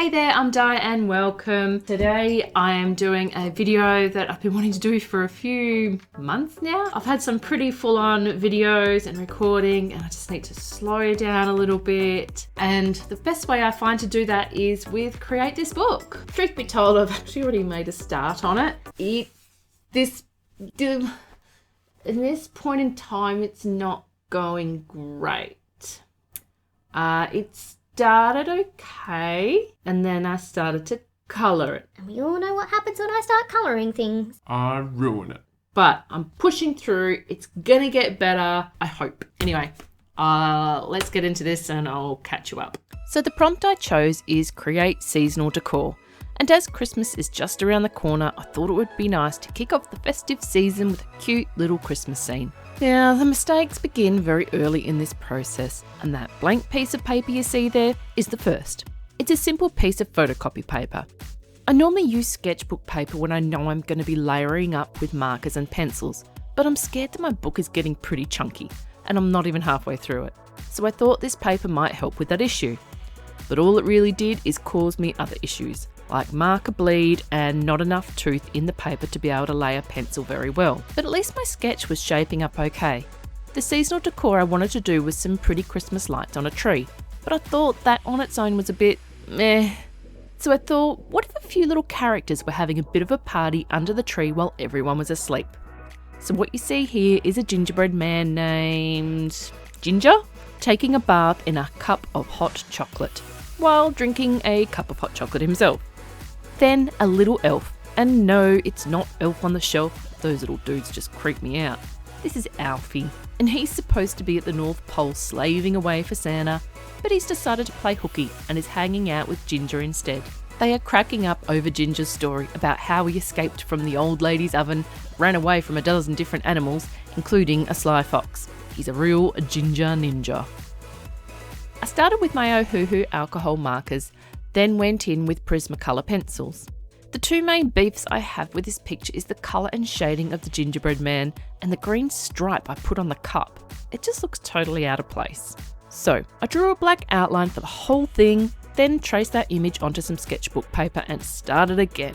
Hey there, I'm Di and welcome. Today I am doing a video that I've been wanting to do for a few months now. I've had some pretty full-on videos and recording and I just need to slow down a little bit. And the best way I find to do that is with Create This Book. Truth be told, I've actually already made a start on it. In this point in time, it's not going great. It started okay, and then I started to colour it. And we all know what happens when I start colouring things. I ruin it. But I'm pushing through. It's gonna get better, I hope. Anyway, let's get into this and I'll catch you up. So the prompt I chose is create seasonal decor. And as Christmas is just around the corner, I thought it would be nice to kick off the festive season with a cute little Christmas scene. Now, the mistakes begin very early in this process, and that blank piece of paper you see there is the first. It's a simple piece of photocopy paper. I normally use sketchbook paper when I know I'm going to be layering up with markers and pencils, but I'm scared that my book is getting pretty chunky, and I'm not even halfway through it. So I thought this paper might help with that issue. But all it really did is cause me other issues, like marker bleed and not enough tooth in the paper to be able to lay a pencil very well. But at least my sketch was shaping up okay. The seasonal decor I wanted to do was some pretty Christmas lights on a tree, but I thought that on its own was a bit meh. So I thought, what if a few little characters were having a bit of a party under the tree while everyone was asleep? So what you see here is a gingerbread man named Ginger taking a bath in a cup of hot chocolate while drinking a cup of hot chocolate himself. Then a little elf, and no, it's not Elf on the Shelf, those little dudes just creep me out. This is Alfie, and he's supposed to be at the North Pole slaving away for Santa, but he's decided to play hooky and is hanging out with Ginger instead. They are cracking up over Ginger's story about how he escaped from the old lady's oven, ran away from a dozen different animals, including a sly fox. He's a real ginger ninja. I started with my Ohuhu alcohol markers, then went in with Prisma colour pencils. The two main beefs I have with this picture is the colour and shading of the gingerbread man and the green stripe I put on the cup. It just looks totally out of place. So I drew a black outline for the whole thing, then traced that image onto some sketchbook paper and started again.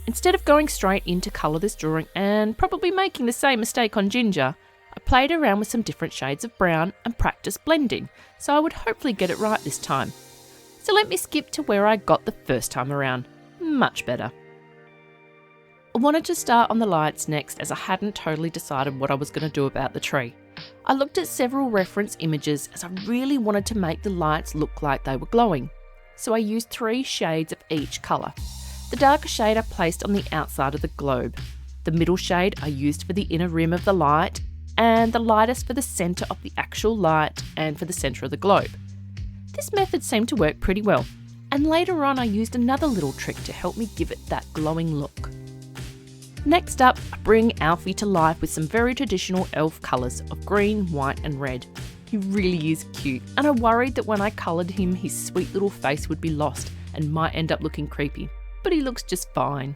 Instead of going straight in to colour this drawing and probably making the same mistake on Ginger, I played around with some different shades of brown and practiced blending, so I would hopefully get it right this time. So let me skip to where I got the first time around. Much better. I wanted to start on the lights next as I hadn't totally decided what I was going to do about the tree. I looked at several reference images as I really wanted to make the lights look like they were glowing. So I used 3 shades of each colour. The darker shade I placed on the outside of the globe. The middle shade I used for the inner rim of the light, and the lightest for the centre of the actual light and for the centre of the globe. This method seemed to work pretty well, and later on I used another little trick to help me give it that glowing look. Next up, I bring Alfie to life with some very traditional elf colours of green, white and red. He really is cute, and I worried that when I coloured him his sweet little face would be lost and might end up looking creepy, but he looks just fine.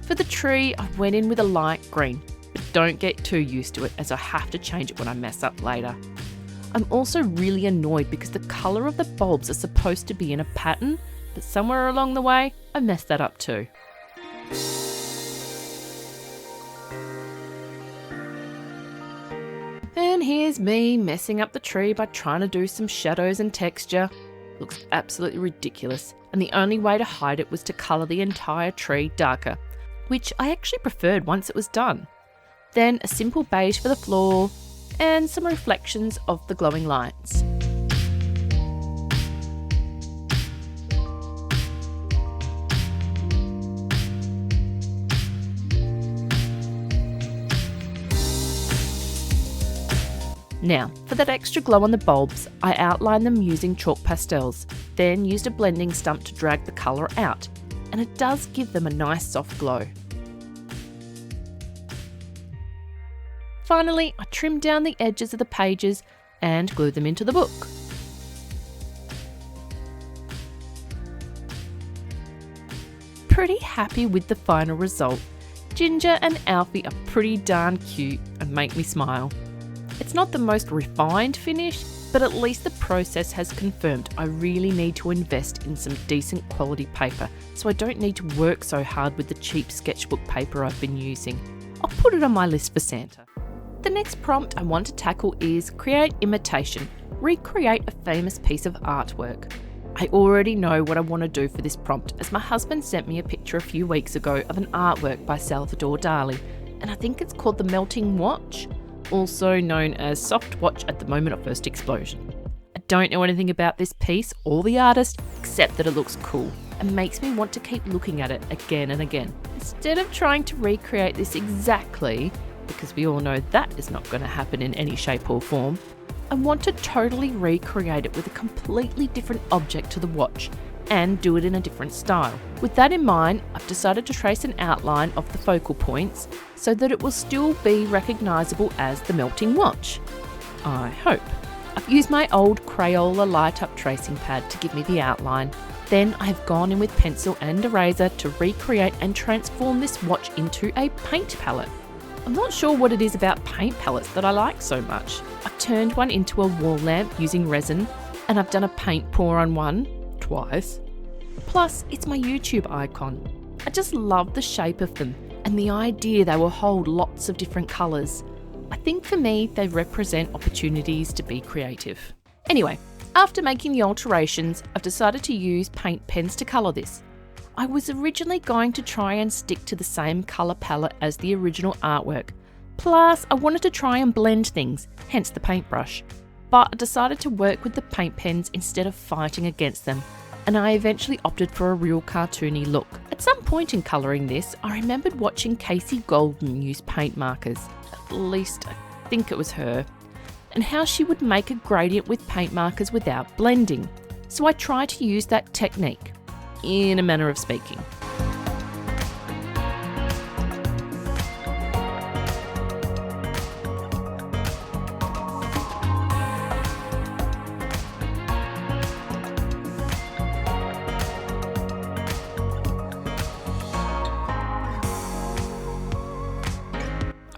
For the tree, I went in with a light green, but don't get too used to it as I have to change it when I mess up later. I'm also really annoyed because the colour of the bulbs are supposed to be in a pattern, but somewhere along the way, I messed that up too. And here's me messing up the tree by trying to do some shadows and texture. Looks absolutely ridiculous, and the only way to hide it was to colour the entire tree darker, which I actually preferred once it was done. Then a simple beige for the floor, and some reflections of the glowing lights. Now, for that extra glow on the bulbs, I outlined them using chalk pastels, then used a blending stump to drag the colour out, and it does give them a nice soft glow. Finally, I trimmed down the edges of the pages and glue them into the book. Pretty happy with the final result. Ginger and Alfie are pretty darn cute and make me smile. It's not the most refined finish, but at least the process has confirmed I really need to invest in some decent quality paper so I don't need to work so hard with the cheap sketchbook paper I've been using. I'll put it on my list for Santa. The next prompt I want to tackle is create imitation, recreate a famous piece of artwork. I already know what I want to do for this prompt as my husband sent me a picture a few weeks ago of an artwork by Salvador Dali, and I think it's called the Melting Watch, also known as Soft Watch at the Moment of First Explosion. I don't know anything about this piece or the artist except that it looks cool and makes me want to keep looking at it again and again. Instead of trying to recreate this exactly, because we all know that is not going to happen in any shape or form, I want to totally recreate it with a completely different object to the watch and do it in a different style. With that in mind, I've decided to trace an outline of the focal points so that it will still be recognisable as the Melting Watch. I hope. I've used my old Crayola light-up tracing pad to give me the outline. Then I've gone in with pencil and eraser to recreate and transform this watch into a paint palette. I'm not sure what it is about paint palettes that I like so much. I've turned one into a wall lamp using resin, and I've done a paint pour on one, twice. Plus, it's my YouTube icon. I just love the shape of them and the idea they will hold lots of different colours. I think for me, they represent opportunities to be creative. Anyway, after making the alterations, I've decided to use paint pens to colour this. I was originally going to try and stick to the same colour palette as the original artwork. Plus, I wanted to try and blend things, hence the paintbrush. But I decided to work with the paint pens instead of fighting against them, and I eventually opted for a real cartoony look. At some point in colouring this, I remembered watching Casey Golden use paint markers, at least I think it was her, and how she would make a gradient with paint markers without blending. So I tried to use that technique, in a manner of speaking.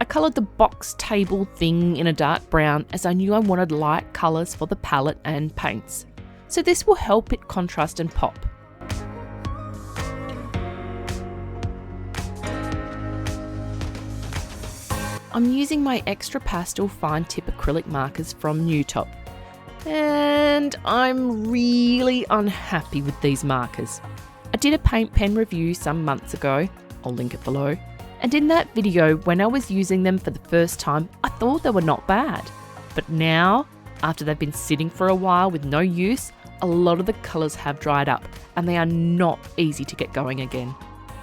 I coloured the box table thing in a dark brown as I knew I wanted light colours for the palette and paints. So this will help it contrast and pop. I'm using my extra pastel fine tip acrylic markers from Niutop, and I'm really unhappy with these markers. I did a paint pen review some months ago, I'll link it below, and in that video when I was using them for the first time I thought they were not bad. But now, after they've been sitting for a while with no use, a lot of the colours have dried up and they are not easy to get going again.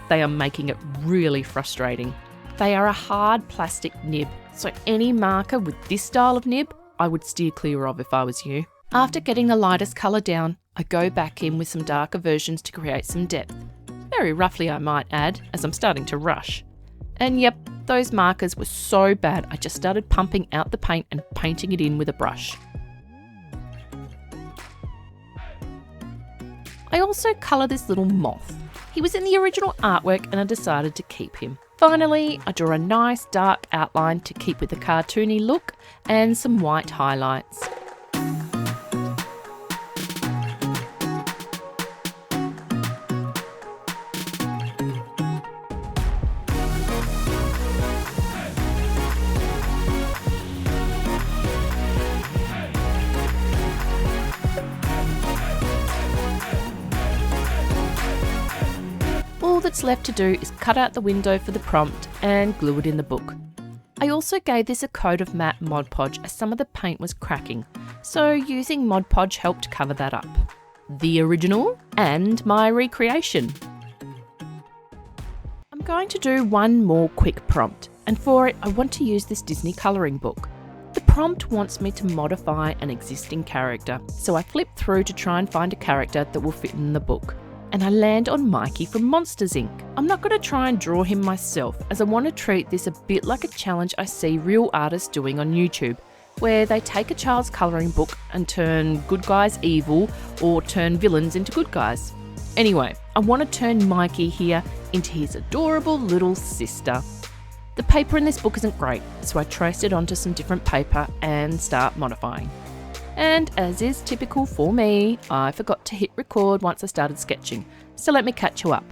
They are making it really frustrating. They are a hard plastic nib, so any marker with this style of nib, I would steer clear of if I was you. After getting the lightest colour down, I go back in with some darker versions to create some depth. Very roughly I might add, as I'm starting to rush. And yep, those markers were so bad I just started pumping out the paint and painting it in with a brush. I also colour this little moth. He was in the original artwork and I decided to keep him. Finally, I draw a nice dark outline to keep with the cartoony look and some white highlights. All that's left to do is cut out the window for the prompt and glue it in the book. I also gave this a coat of matte Mod Podge as some of the paint was cracking, so using Mod Podge helped cover that up. The original and my recreation. I'm going to do one more quick prompt, and for it I want to use this Disney colouring book. The prompt wants me to modify an existing character, so I flip through to try and find a character that will fit in the book. And I land on Mikey from Monsters Inc. I'm not going to try and draw him myself as I want to treat this a bit like a challenge I see real artists doing on YouTube, where they take a child's colouring book and turn good guys evil or turn villains into good guys. Anyway, I want to turn Mikey here into his adorable little sister. The paper in this book isn't great, so I traced it onto some different paper and start modifying. And as is typical for me, I forgot to hit record once I started sketching, so let me catch you up.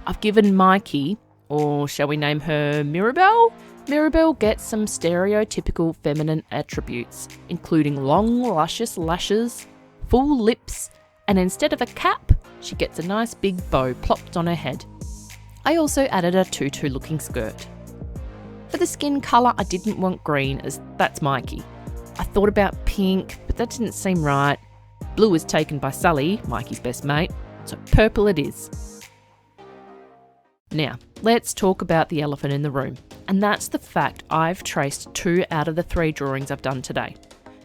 I've given Mikey, or shall we name her Mirabelle? Mirabelle gets some stereotypical feminine attributes, including long, luscious lashes, full lips, and instead of a cap, she gets a nice big bow plopped on her head. I also added a tutu-looking skirt. For the skin colour, I didn't want green, as that's Mikey. I thought about pink, but that didn't seem right. Blue was taken by Sully, Mikey's best mate, so purple it is. Now, let's talk about the elephant in the room, and that's the fact I've traced 2 out of the 3 drawings I've done today.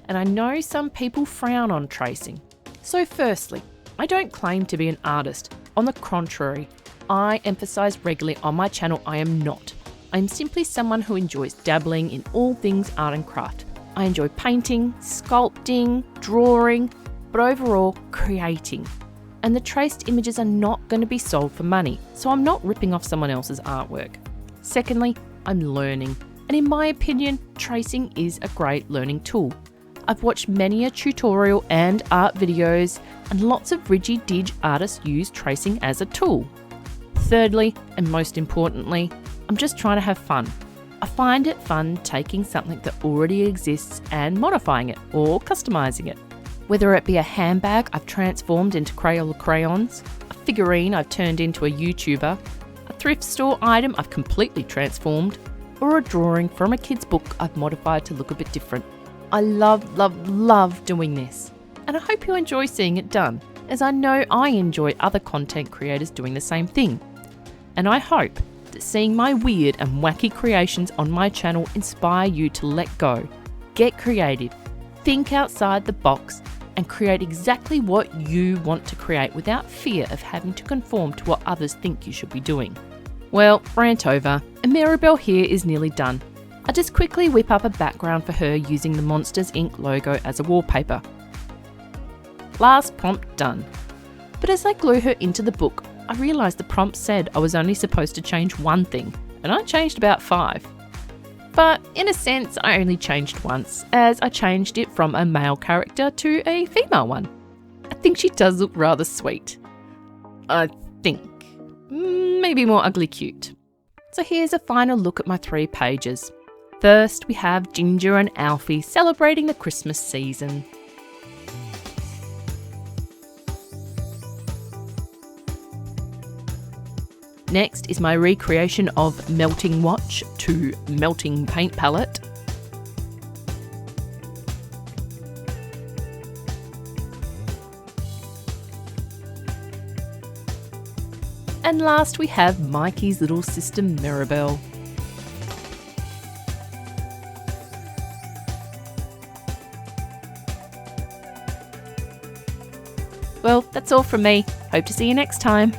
And I know some people frown on tracing. So firstly, I don't claim to be an artist. On the contrary, I emphasise regularly on my channel I am not. I'm simply someone who enjoys dabbling in all things art and craft. I enjoy painting, sculpting, drawing, but overall creating. And the traced images are not going to be sold for money, so I'm not ripping off someone else's artwork. Secondly, I'm learning, and in my opinion, tracing is a great learning tool. I've watched many a tutorial and art videos, and lots of Riggy-Dig artists use tracing as a tool. Thirdly, and most importantly, I'm just trying to have fun. I find it fun taking something that already exists and modifying it or customising it. Whether it be a handbag I've transformed into Crayola crayons, a figurine I've turned into a YouTuber, a thrift store item I've completely transformed, or a drawing from a kid's book I've modified to look a bit different. I love doing this, and I hope you enjoy seeing it done, as I know I enjoy other content creators doing the same thing. And I hope that seeing my weird and wacky creations on my channel inspire you to let go, get creative, think outside the box, and create exactly what you want to create without fear of having to conform to what others think you should be doing. Well, rant over, and Mirabelle here is nearly done. I'll just quickly whip up a background for her using the Monsters Inc. logo as a wallpaper. Last prompt done. But as I glue her into the book, I realised the prompt said I was only supposed to change 1 thing, and I changed about 5. But in a sense, I only changed once, as I changed it from a male character to a female one. I think she does look rather sweet. I think. Maybe more ugly cute. So here's a final look at my 3 pages. First, we have Ginger and Alfie celebrating the Christmas season. Next is my recreation of Melting Watch to Melting Paint Palette. And last we have Mikey's little sister Mirabelle. Well, that's all from me. Hope to see you next time.